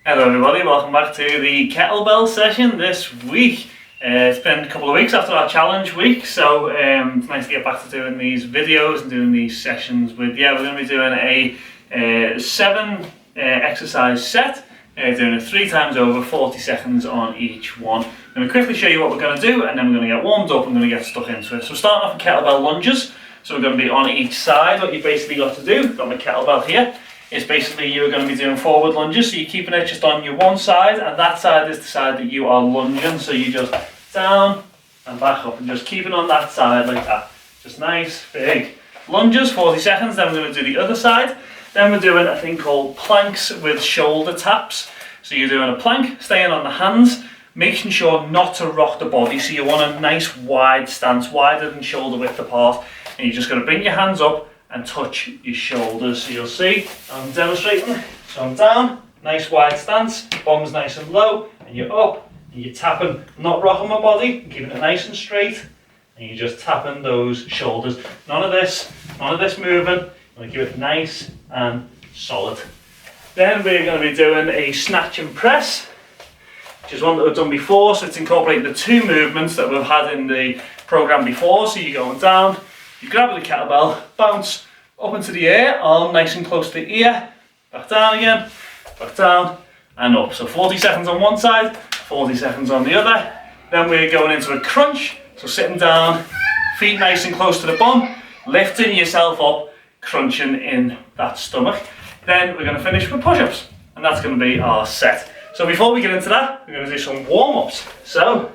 Hello everybody, welcome back to the kettlebell session this week. It's been a couple of weeks after our challenge week, so it's nice to get back to doing these videos and doing these sessions with you. We're going to be doing a 7 exercise set, doing it 3 times over, 40 seconds on each one. I'm going to quickly show you what we're going to do, and then we're going to get warmed up and going to get stuck into it. So starting off with kettlebell lunges, so we're going to be on each side. What you've basically got to do, got my kettlebell here, is basically you're going to be doing forward lunges, so you're keeping it just on your one side, and that side is the side that you are lunging, so you just down and back up and just keep it on that side like that. Just nice big lunges, 40 seconds. Then we're going to do the other side. Then we're doing a thing called planks with shoulder taps. So you're doing a plank, staying on the hands, making sure not to rock the body, so you want a nice wide stance, wider than shoulder width apart, and you're just going to bring your hands up and touch your shoulders. So you'll see I'm demonstrating. So I'm down, nice wide stance, bum's nice and low, and you're up and you're tapping, not rocking my body, keeping it nice and straight, and you're just tapping those shoulders. None of this moving. You want to keep it nice and solid. Then we're going to be doing a snatch and press, which is one that we've done before, so it's incorporating the 2 movements that we've had in the program before. So you're going down, you grab the kettlebell, bounce up into the air, arm nice and close to the ear, back down again, back down and up. So 40 seconds on one side, 40 seconds on the other. Then we're going into a crunch, so sitting down, feet nice and close to the bum, lifting yourself up, crunching in that stomach. Then we're going to finish with push-ups, and that's going to be our set. So before we get into that, we're going to do some warm-ups. So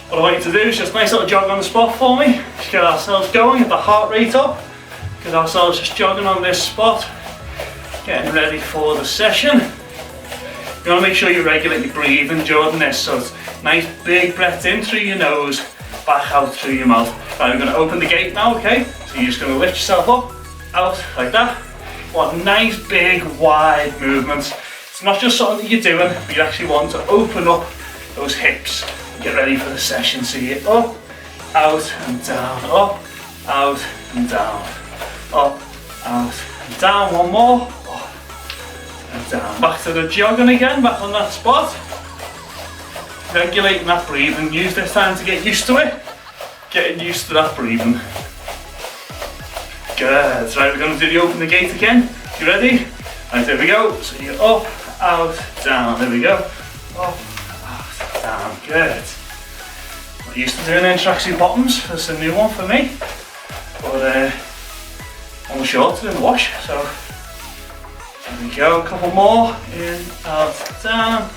what I want you to do is just a nice little jog on the spot for me. Just get ourselves going, get the heart rate up. Get ourselves just jogging on this spot. Getting ready for the session. You want to make sure you regulate your breathing during this. So it's nice big breaths in through your nose, back out through your mouth. Right, we're going to open the gate now, okay? So you're just going to lift yourself up, out, like that. Want nice big wide movements. It's not just something that you're doing, but you actually want to open up those hips. Get ready for the session. So you're up, out and down, up, out and down, up, out and down. One more, up and down. Back to the jogging again, back on that spot. Regulating that breathing. Use this time to get used to it. Getting used to that breathing. Good. Right, we're going to do the open the gate again. You ready? Right, there we go. So you're up, out, down. There we go. Up, down, good. Not used to doing tracksuit bottoms, that's a new one for me. But on the shorts in the wash, so there we go, a couple more. In, out, down,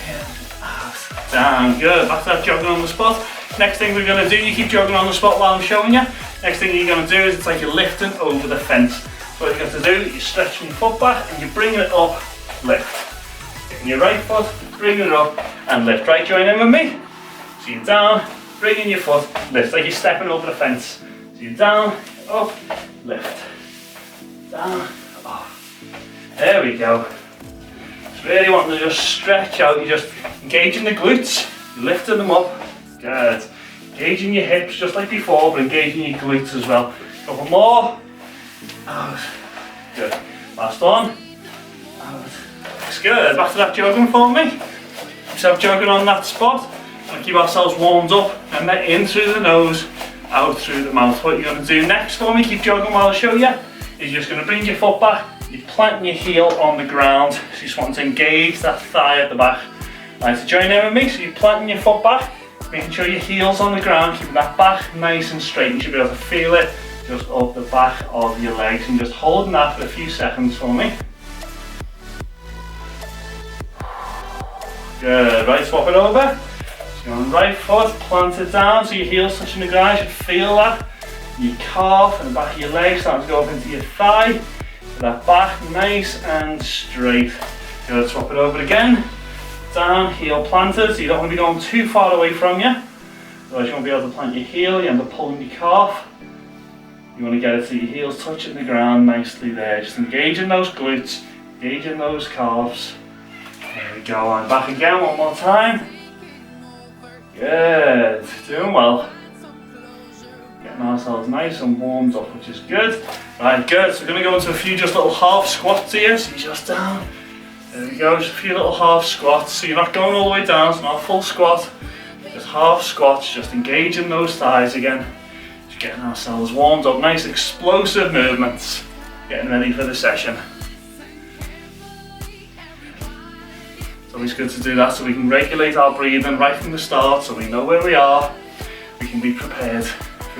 in, out, down, good. Back to that jogging on the spot. Next thing we're going to do, you keep jogging on the spot while I'm showing you. Next thing you're going to do is it's like you're lifting over the fence. So what you have to do, you're stretching your foot back and you're bringing it up, lift. Getting your right foot, bringing it up and lift. Right, join in with me. So you're down, bringing your foot, lift, like you're stepping over the fence. So you're down, up, lift. Down, up. There we go. Just really wanting to just stretch out. You're just engaging the glutes, you're lifting them up. Good. Engaging your hips just like before, but engaging your glutes as well. Couple more. Out. Good. Last one. Out. It's good. Back to that jogging for me. Keep jogging on that spot. And keep ourselves warmed up. And then in through the nose, out through the mouth. What you're going to do next for me, keep jogging while I show you, is you're just going to bring your foot back. You're planting your heel on the ground. So you just want to engage that thigh at the back. Right, so join in with me. So you're planting your foot back, making sure your heel's on the ground, keeping that back nice and straight. You should be able to feel it just up the back of your legs, and just holding that for a few seconds for me. Good, right, swap it over. So you're on right foot, plant it down so your heel's touching the ground. You should feel that. Your calf and the back of your leg starting to go up into your thigh. So that back nice and straight. Good, swap it over again. Down, heel planted, so you don't want to be going too far away from you. Otherwise you won't be able to plant your heel, you end up pulling your calf. You want to get it so your heel's touching the ground nicely there. Just engaging those glutes, engaging those calves. There we go, and back again one more time. Good, doing well. Getting ourselves nice and warmed up, which is good. Right, good, so we're going to go into a few just little half squats here. So you're just down, There we go, just a few little half squats. So you're not going all the way down, it's not a full squat. Just half squats, just engaging those thighs again. Just getting ourselves warmed up, nice explosive movements. Getting ready for the session. It's always good to do that so we can regulate our breathing right from the start, so we know where we are. We can be prepared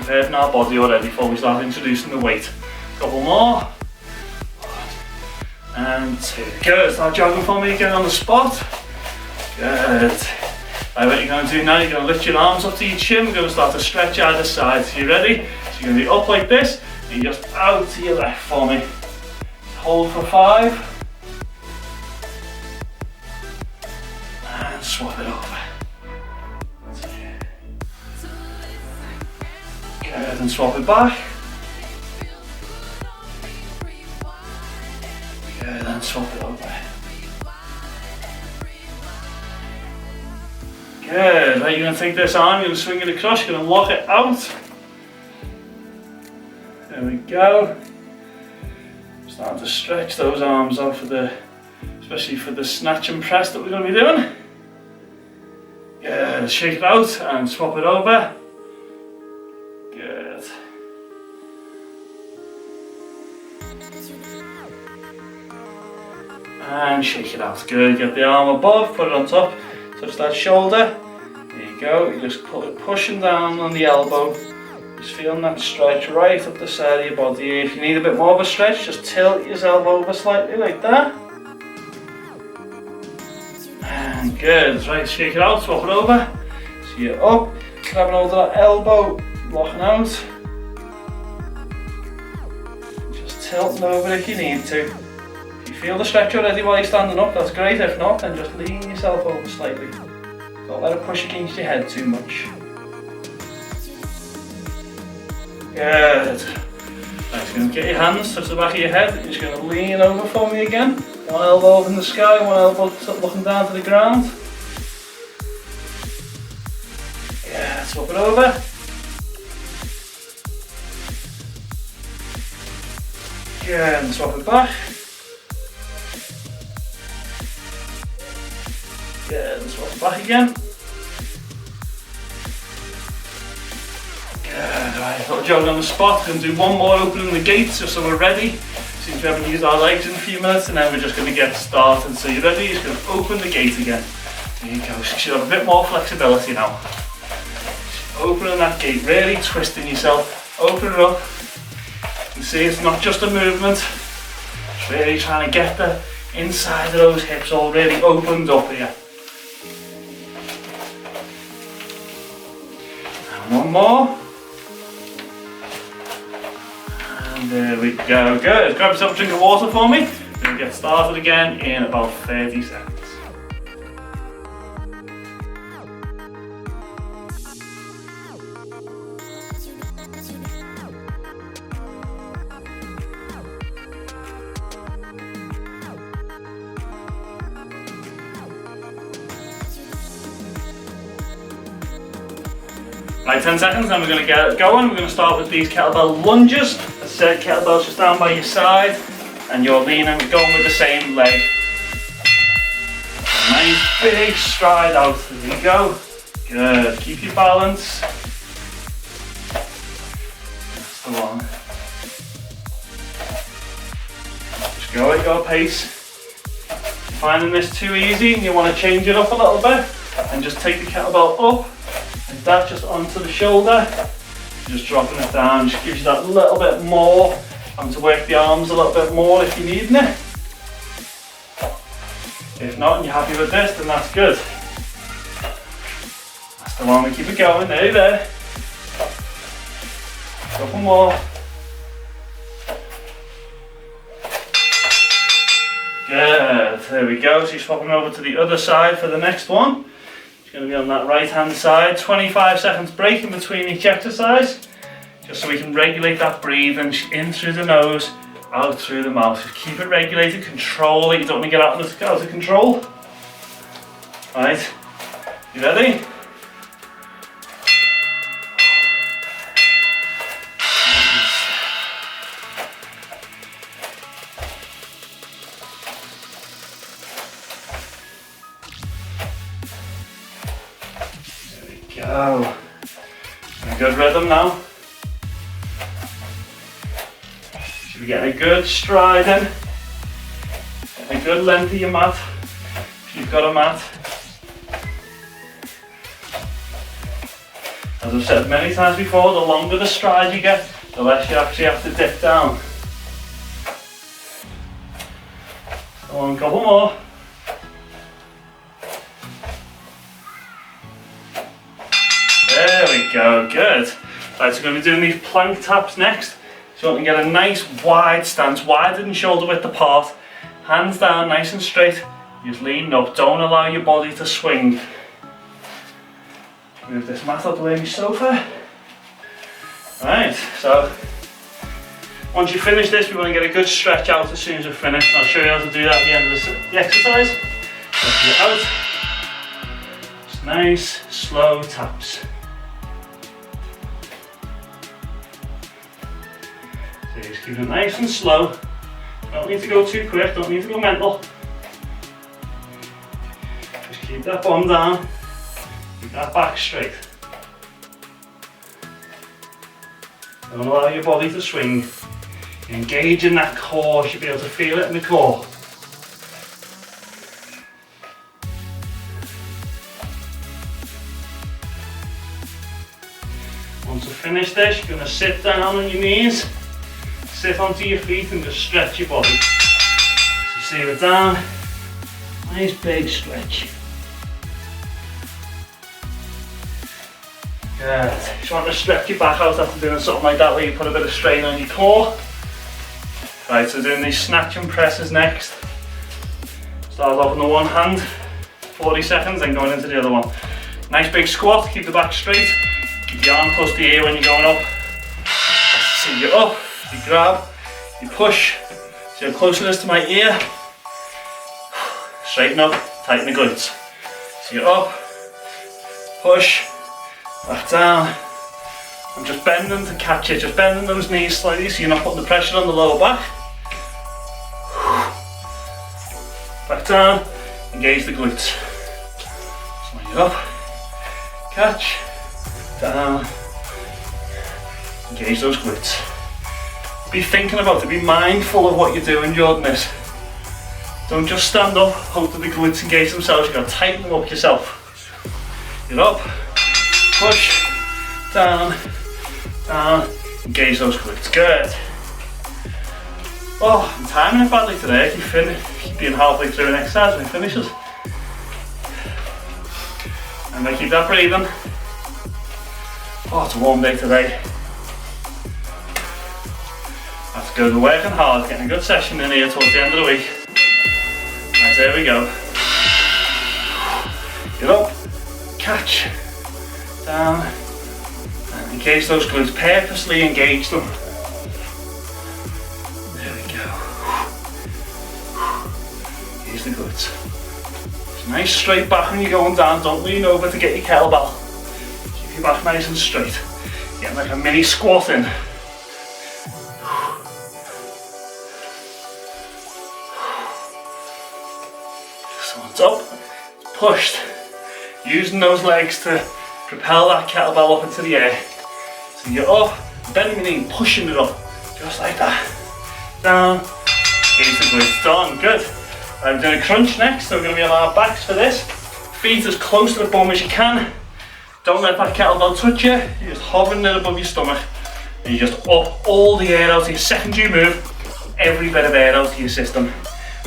in our body already before we start introducing the weight. Couple more. 1 and 2. Good. Start jogging for me again on the spot. Good. Right, what you're going to do now, you're going to lift your arms up to your chin. We're going to start to stretch either side. So you ready? So you're going to be up like this, and you're just out to your left for me. Hold for 5. And swap it over. Good, and swap it back. Good, and swap it over. Good, right, you're going to take this arm, you're going to swing it across, you're going to lock it out. There we go. Starting to stretch those arms out especially for the snatch and press that we're going to be doing. Good, shake it out and swap it over. Good. And shake it out. Good, get the arm above, put it on top, touch that shoulder. There you go, you're just pushing down on the elbow. Just feeling that stretch right up the side of your body. If you need a bit more of a stretch, just tilt yourself over slightly like that. And good, right, shake it out, swap it over. So you're up, grabbing hold of that elbow, locking out. Just tilting over if you need to. If you feel the stretch already while you're standing up, that's great. If not, then just lean yourself over slightly. Don't let it push against your head too much. Good. Right, so you're going to get your hands, touch the back of your head, you're just going to lean over for me again. One elbow up in the sky, one elbow looking down to the ground. Yeah, swap it over. Good, and swap it back. Good, and swap it back again. Good, right, little jog on the spot. We're going to do one more opening the gates just so we're ready. Since we haven't used our legs in a few minutes, and then we're just going to get started. So you're ready, you're just going to open the gate again. There you go, so you should have a bit more flexibility now. Just opening that gate, really twisting yourself, open it up. You can see it's not just a movement, it's really trying to get the inside of those hips all really opened up here. And one more. There we go, good. Grab yourself a drink of water for me. We're going to get started again in about 30 seconds. Right, 10 seconds, then we're going to get going. We're going to start with these kettlebell lunges. As I said, kettlebells just down by your side, and you're leaning, we're going with the same leg. Nice big stride out, there you go. Good, keep your balance. That's the one. Just go at your pace. If you're finding this too easy and you want to change it up a little bit, and just take the kettlebell up. Like that, just onto the shoulder, just dropping it down, just gives you that little bit more, having to work the arms a little bit more if you need it. If not, and you're happy with this, then that's good. That's the one, we keep it going, there. Couple more. Good, there we go, so you're swapping over to the other side for the next one. Going to be on that right hand side. 25 seconds break in between each exercise, just so we can regulate that breathing in through the nose, out through the mouth. Just keep it regulated, control it. You don't want to get out of control. Right, you ready? go. A good rhythm now. Should be getting a good stride in. Getting a good length of your mat, if you've got a mat. As I've said many times before, the longer the stride you get, the less you actually have to dip down. Come on, a couple more. There we go, good. Right, so we're going to be doing these plank taps next. So you want to get a nice wide stance, wider than shoulder width apart. Hands down, nice and straight. Just lean up, don't allow your body to swing. Move this mat out the way of my sofa. Right, so once you finish this, we want to get a good stretch out as soon as we're finished. I'll show you how to do that at the end of the exercise. Stretch it out. Just nice, slow taps. So just keep it nice and slow. Don't need to go too quick, don't need to go mental. Just keep that bum down, keep that back straight. Don't allow your body to swing. Engage in that core, you should be able to feel it in the core. Once you finish this, you're going to sit down on your knees, sit onto your feet and just stretch your body. So see it down, nice big stretch. Good. Just want to stretch your back out after doing something like that where you put a bit of strain on your core. Right, so doing these snatch and presses next. Start off on the one hand, 40 seconds, then going into the other one. Nice big squat, keep the back straight. Keep your arm close to the ear when you're going up. So you're up, you grab, you push. See how close it is to my ear. Straighten up, tighten the glutes. So you're up, push, back down. I'm just bending to catch it, just bending those knees slightly so you're not putting the pressure on the lower back. Back down, engage the glutes. So when you're up, catch, down, engage those glutes. Be thinking about it, be mindful of what you're doing during this. Don't just stand up, hope that the glutes engage themselves, you've got to tighten them up yourself. You're up, push, down, down, engage those glutes, good. Oh, I'm timing it badly today, keep being halfway through an exercise when it finishes. And I keep that breathing. Oh, it's a warm day today. That's good, we're working hard, getting a good session in here towards the end of the week. Right, there we go. Get up, catch, down, and engage those glutes, purposely engage them. There we go. Engage the glutes. Just nice straight back when you're going down, don't lean over to get your kettlebell. Keep your back nice and straight. Get like a mini squat in. So it's up, it's pushed. Using those legs to propel that kettlebell up into the air. So you're up, bending your knee, pushing it up, just like that. Down, engage the glutes, done, good. I'm doing a crunch next, so we're going to be on our backs for this. Feet as close to the bum as you can. Don't let that kettlebell touch you, you're just hovering it above your stomach. And you just up all the air out of your second you move, every bit of air out of your system.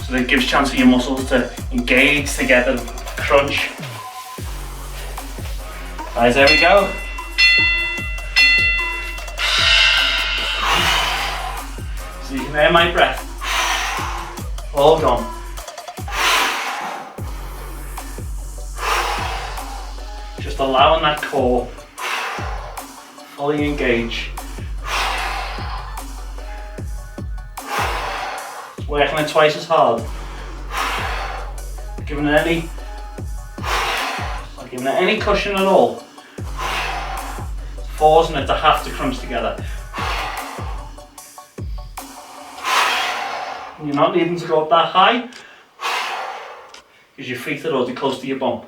So that it gives chance for your muscles to engage together, crunch. Right, there we go. So you can hear my breath. All gone. Just allowing that core fully engage. Working it twice as hard. Not giving it any cushion at all. Forcing it to have to crunch together. And you're not needing to go up that high because your feet are already close to your bum.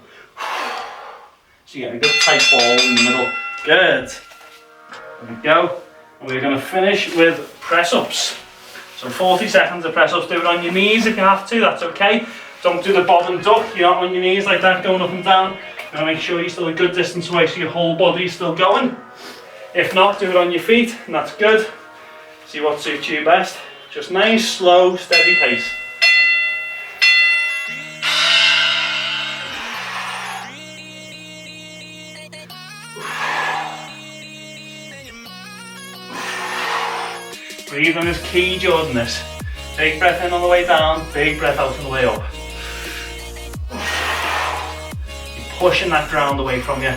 So So you get a good tight ball in the middle. Good. There we go. And we're going to finish with press-ups. So 40 seconds of press-ups. Do it on your knees if you have to, that's okay. Don't do the bob and duck, you're not on your knees like that, going up and down. You want to make sure you're still a good distance away so your whole body's still going. If not, do it on your feet, and that's good. See what suits you best. Just nice, slow, steady pace. Breathing is key during this. Big breath in on the way down, big breath out on the way up. You're pushing that ground away from you.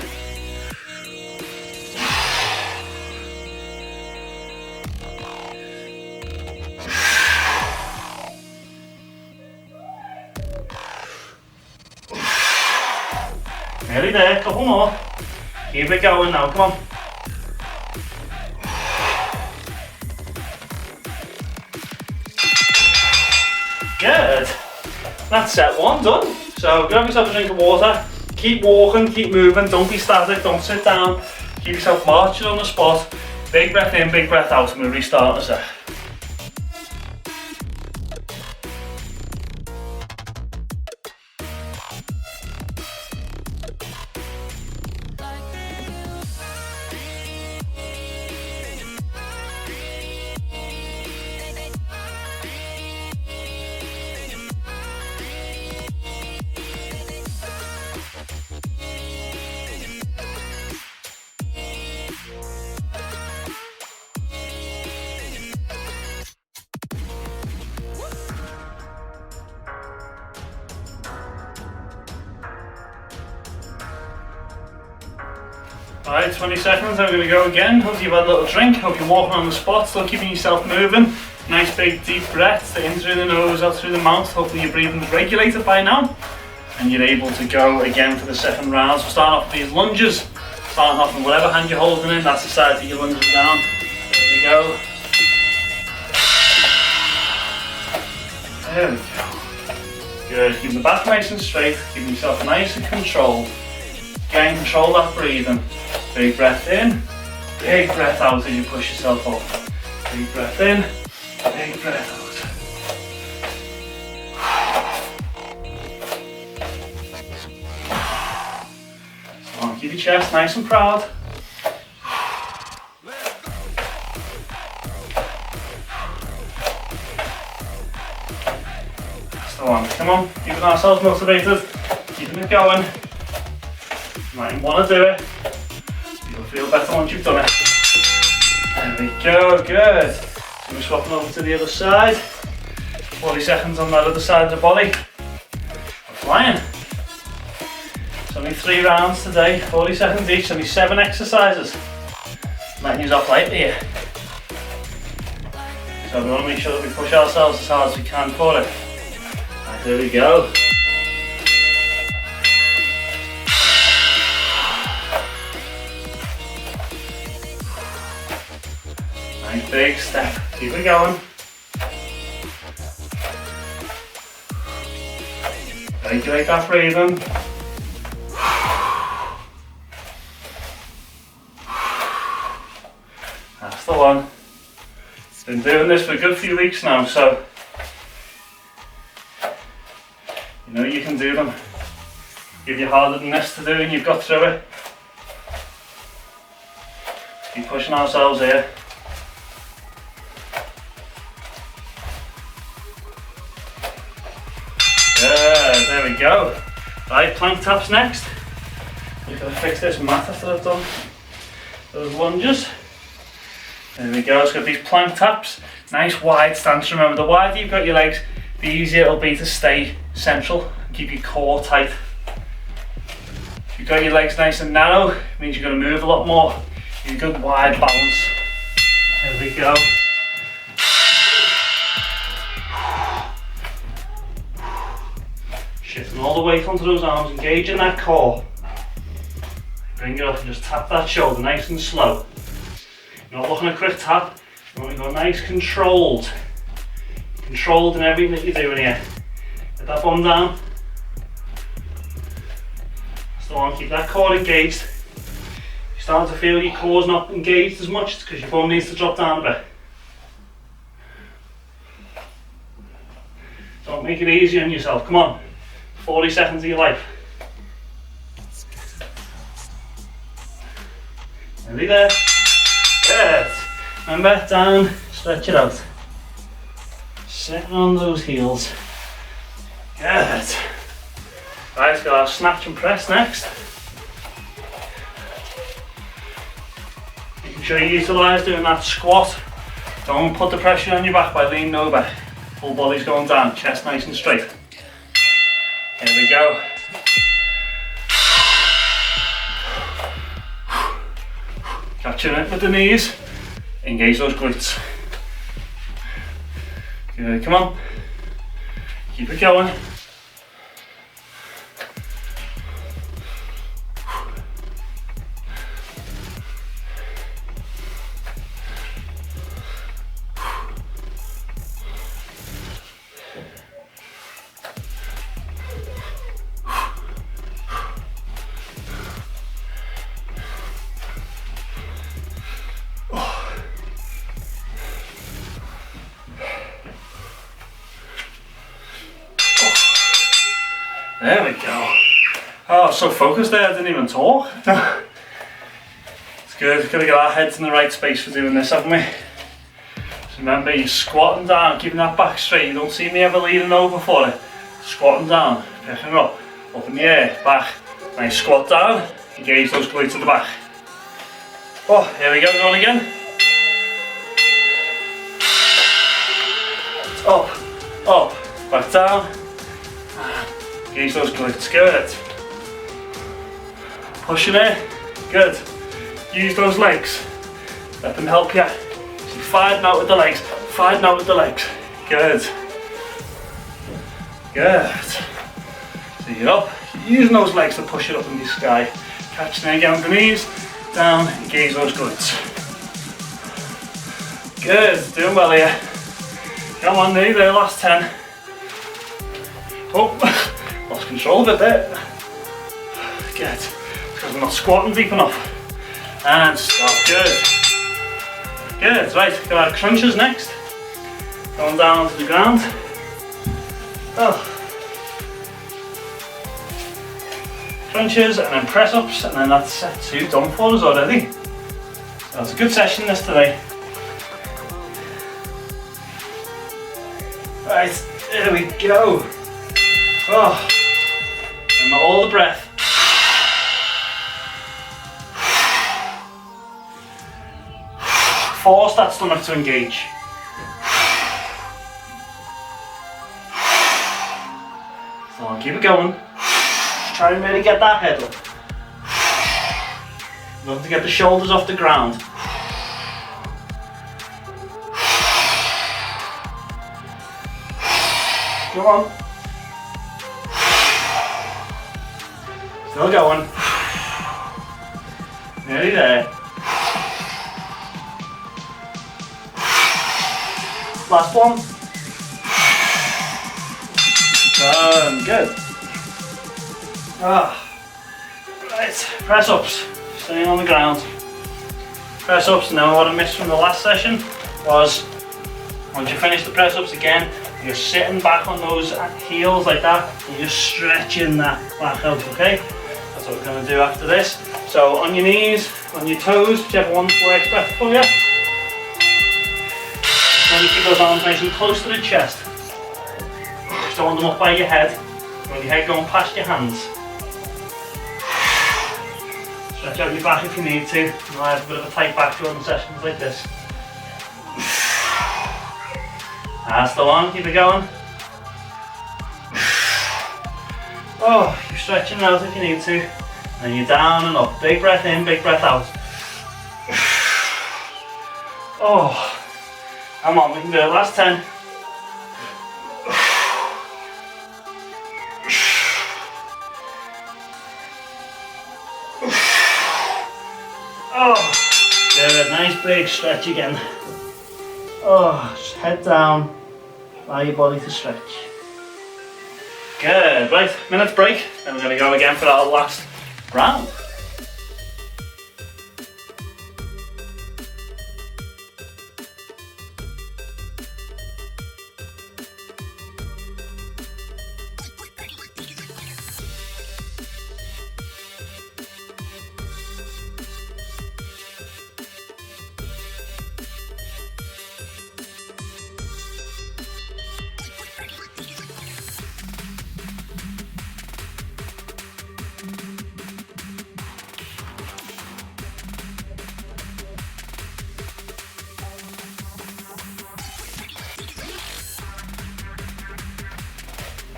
Nearly there, couple more. Keep it going now, come on. Good. That's set one done. So grab yourself a drink of water. Keep walking, keep moving. Don't be static, don't sit down. Keep yourself marching on the spot. Big breath in, big breath out, and we'll restart in a sec. Alright, 20 seconds, I'm going to go again. Hope you've had a little drink, hope you're walking on the spot, still keeping yourself moving. Nice big deep breaths, in through the nose, out through the mouth. Hopefully your breathing's regulated by now. And you're able to go again for the second round. So starting off with these lunges, starting off in whatever hand you're holding in, that's the side that you're lunging down. There we go. There we go. Good, keeping the back nice and straight, keeping yourself nice and controlled. Again, control that breathing. Big breath in, big breath out as you push yourself up. Big breath in, big breath out. Come on, keep your chest nice and proud. That's the one. Come on, keeping ourselves motivated, keeping it going. You might want to do it. You'll feel better once you've done it. There we go, good. So we're swapping over to the other side. 40 seconds on that other side of the body. We're flying. It's only 3 rounds today, 40 seconds each, only 7 exercises. Letting you off lightly here. So we want to make sure that we push ourselves as hard as we can for it. Right, there we go. Nice big step, keep it going. Regulate that breathing. That's the one. Been doing this for a good few weeks now, so you know you can do them. Give you harder than this to do and you've got through it. Keep pushing ourselves here. Yeah, there we go. Right, plank taps next. We're going to fix this mat after I've done those lunges. There we go, it's got these plank taps. Nice wide stance. Remember, the wider you've got your legs, the easier it'll be to stay central and keep your core tight. If you've got your legs nice and narrow, it means you're going to move a lot more. You need a good wide balance. There we go. Shifting all the weight onto those arms, engaging that core. Bring it up and just tap that shoulder nice and slow. You're not looking at a quick tap, you want to go nice, controlled. Controlled in everything that you're doing here. Get that bum down. That's Still on, keep that core engaged. You're starting to feel your core's not engaged as much, it's because your bum needs to drop down a bit. Don't make it easy on yourself, come on. 40 seconds of your life. Nearly there. Good. Remember, down, stretch it out. Sitting on those heels. Good. Right, got our snatch and press next. Making sure you utilise doing that squat. Don't put the pressure on your back by leaning over. Full body's going down, chest nice and straight. Here we go. Catching it with the knees. Engage those glutes. Good, come on. Keep it going. There we go. Oh, I was so focused there, I didn't even talk. It's good, we've got to get our heads in the right space for doing this, haven't we? So remember, you're squatting down, keeping that back straight. You don't see me ever leaning over for it. Squatting down, picking it up in the air, back. Nice squat down, engage those glutes at the back. Oh, here we go, going again. Up, back down. Engage those glutes, good. Pushing it, good. Use those legs, let them help you. So fighting out with the legs, fighting out with the legs. Good. Good. So you're up, using those legs to push it up in the sky. Catching it again with the knees, down, engage those glutes. Good, doing well here. Come on, nearly there, last 10. Oh. Lost control of it there. Good. Because I'm not squatting deep enough. And stop. Good. Good. Right. Got our crunches next. Going down to the ground. Oh. Crunches and then press ups, and then that's set 2 done for us already. So that's a good session this today. Right. There we go. Oh. And all the breath. Force that stomach to engage. So I'll keep it going. Try and really get that head up. Love to get the shoulders off the ground. Come on. Still going. Nearly there. Last one. Done. Good. Right. Press ups. Staying on the ground. Press ups. Now what I missed from the last session was once you finish the press ups again, you're sitting back on those heels like that and you're stretching that back out, okay? That's what we're going to do after this. So on your knees, on your toes, whichever one works better for you. Then you keep those arms nice and close to the chest. Just don't want them up by your head. You want your head going past your hands. Stretch out your back if you need to. You'll have a bit of a tight back during sessions like this. That's the one, keep it going. Oh, you're stretching it out if you need to. And you're down and up. Big breath in, big breath out. Oh, come on, we can do it. Last 10. Oh, good, nice big stretch again. Oh, just head down, allow your body to stretch. Good, right, minute's break, then we're going to go again for our last round.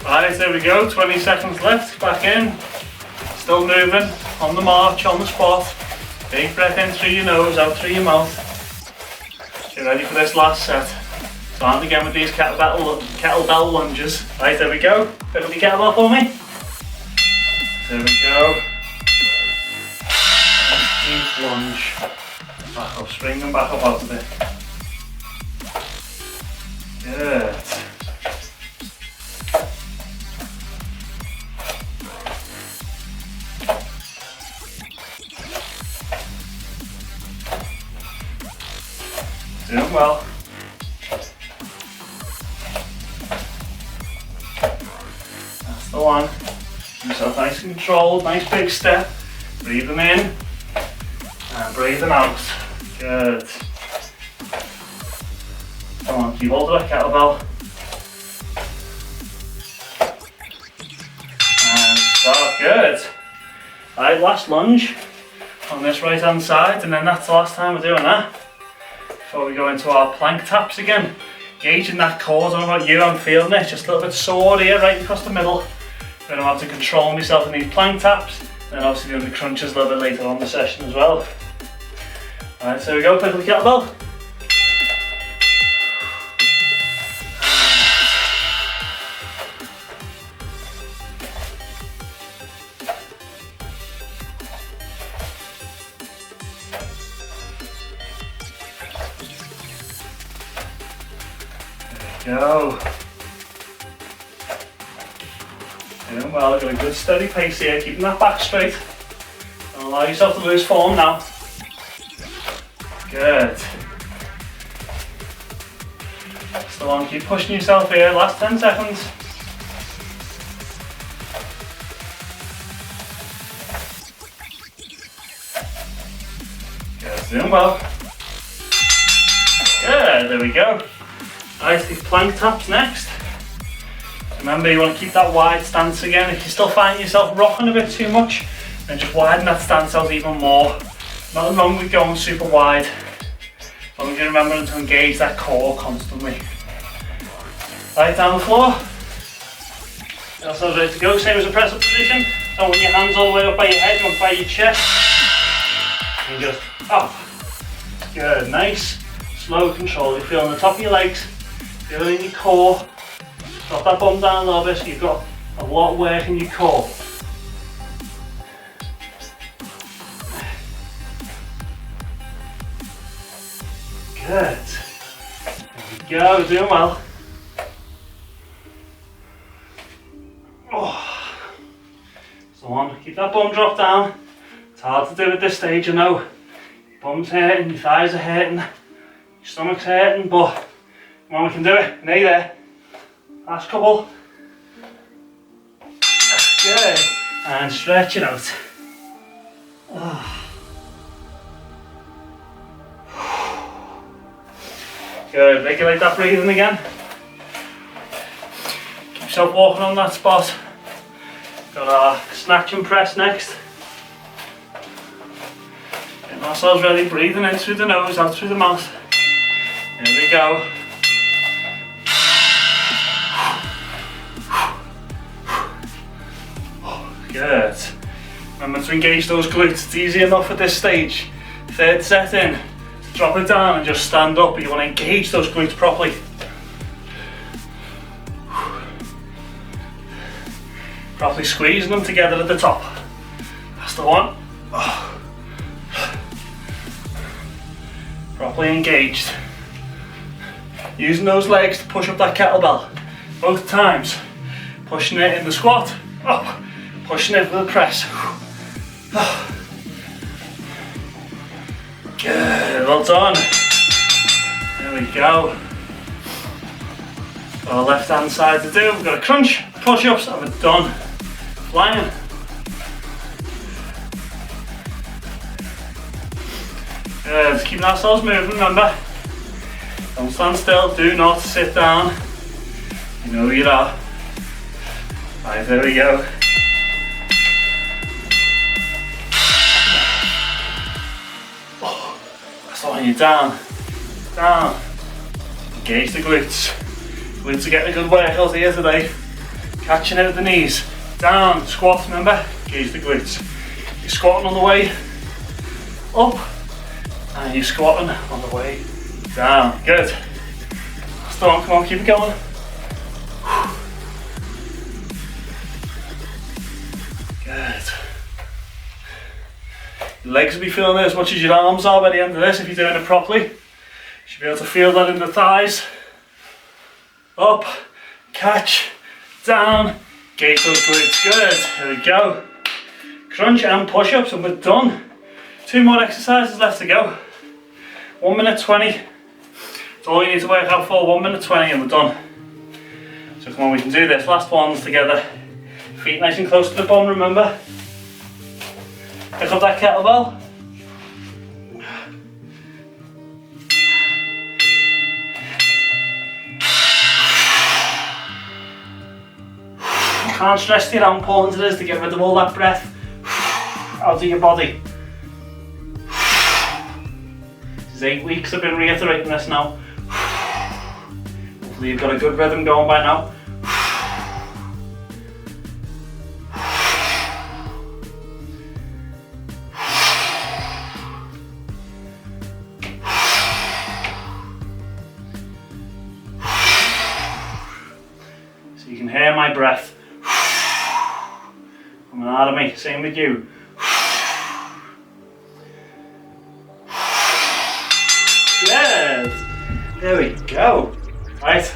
Alright, there we go, 20 seconds left, back in, still moving, on the march, on the spot, big breath in through your nose, out through your mouth. Get ready for this last set. Start again with these kettlebell lunges. Right, there we go, pick up your kettlebell for me. There we go. Deep lunge, back up, spring them back up out of it. Good. Doing well. That's the one. Keep yourself nice and controlled, nice big step. Breathe them in and breathe them out. Good. Come on, keep hold of that kettlebell. And start. Good. Alright, last lunge on this right hand side, and then that's the last time we're doing that. Before we go into our plank taps again, gauging that core. I don't know about you, I'm feeling it, just a little bit sore here right across the middle. Then I'll have to control myself in these plank taps, and then obviously doing the crunches a little bit later on the session as well. Alright, so here we go, pick up the kettlebell. Go. Doing well, got a good steady pace here, keeping that back straight. Don't allow yourself to lose form now. Good. Still on, keep pushing yourself here, last 10 seconds. Good, doing well. Good, there we go. Nice, these plank taps next. Remember, you want to keep that wide stance again. If you still find yourself rocking a bit too much, then just widen that stance out even more. Nothing wrong with going super wide, as long as you're remembering to engage that core constantly. Right, down the floor. Get ourselves ready to go, same as the press up position. Don't want your hands all the way up by your head, you want by your chest. And just up. Good, nice, slow control. You're feeling the top of your legs. Feeling your core, drop that bum down a little bit so you've got a lot of work in your core. Good. There we go, doing well. Oh. So on, keep that bum drop down. It's hard to do at this stage, I know. Your bum's hurting, your thighs are hurting, your stomach's hurting, but come on, we can do it. Nearly there. Last couple. Good. And stretch it out. Good. Regulate that breathing again. Keep yourself walking on that spot. Got our snatch and press next. Getting ourselves ready. Breathing in through the nose, out through the mouth. There we go. Good. Remember to engage those glutes. It's easy enough at this stage. Third set in. Drop it down and just stand up, but you want to engage those glutes properly. Properly squeezing them together at the top. That's the one. Properly engaged. Using those legs to push up that kettlebell. Both times. Pushing it in the squat, up. Pushing it for the press. Good, well done. There we go. Our left hand side to do. We've got a crunch, push-ups, and we're done. Flying. Good, keeping ourselves moving, remember. Don't stand still, do not sit down. You know who you are. Right, there we go. Oh, that's on you, down, down. Engage the glutes. Glutes are getting a good workout here today. Catching it at the knees. Down, squat, remember? Engage the glutes. You're squatting on the way up, and you're squatting on the way down. Good. Still on, come on, keep it going. Good. Your legs will be feeling it as much as your arms are by the end of this if you're doing it properly. You should be able to feel that in the thighs. Up, catch, down, engage those glutes. Good. Here we go. Crunch and push-ups, and we're done. 2 more exercises left to go. 1 minute 20. That's all you need to work out for. 1 minute 20 and we're done. So come on, we can do this. Last ones together. Feet nice and close to the bum, remember. Pick up that kettlebell. Can't stress to you how important it is to get rid of all that breath out of your body. This is 8 weeks I've been reiterating this now. Hopefully you've got a good rhythm going by now. So you can hear my breath coming out of me. Same with you. Yes! There we go. Right.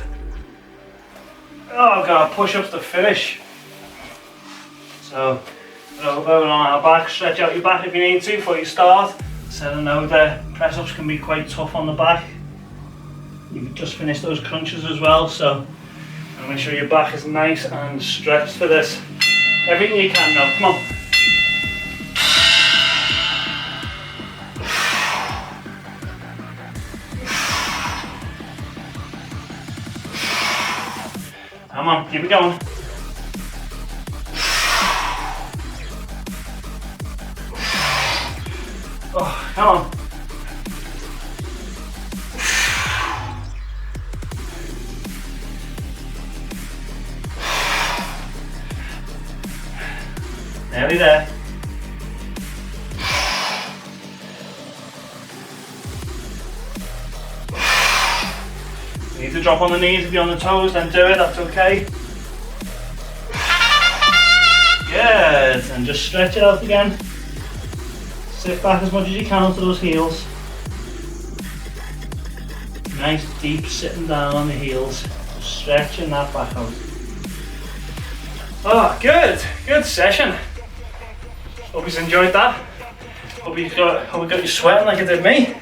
Oh, I've got our push-ups to finish. So, over on our back, stretch out your back if you need to before you start. So I know the press-ups can be quite tough on the back. You've just finished those crunches as well, so make sure your back is nice and stretched for this. Everything you can now, come on. Come on, keep it going. Oh, come on. Nearly there. You need to drop on the knees if you're on the toes, then do it, that's okay. Good, and just stretch it out again. Sit back as much as you can onto those heels. Nice deep sitting down on the heels, just stretching that back out. Oh, good session. Hope you enjoyed that. Hope you got you sweating like it did me.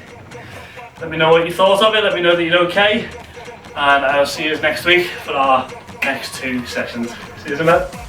Let me know what you thought of it, let me know that you're okay. And I'll see you next week for our next 2 sessions. See you in a bit.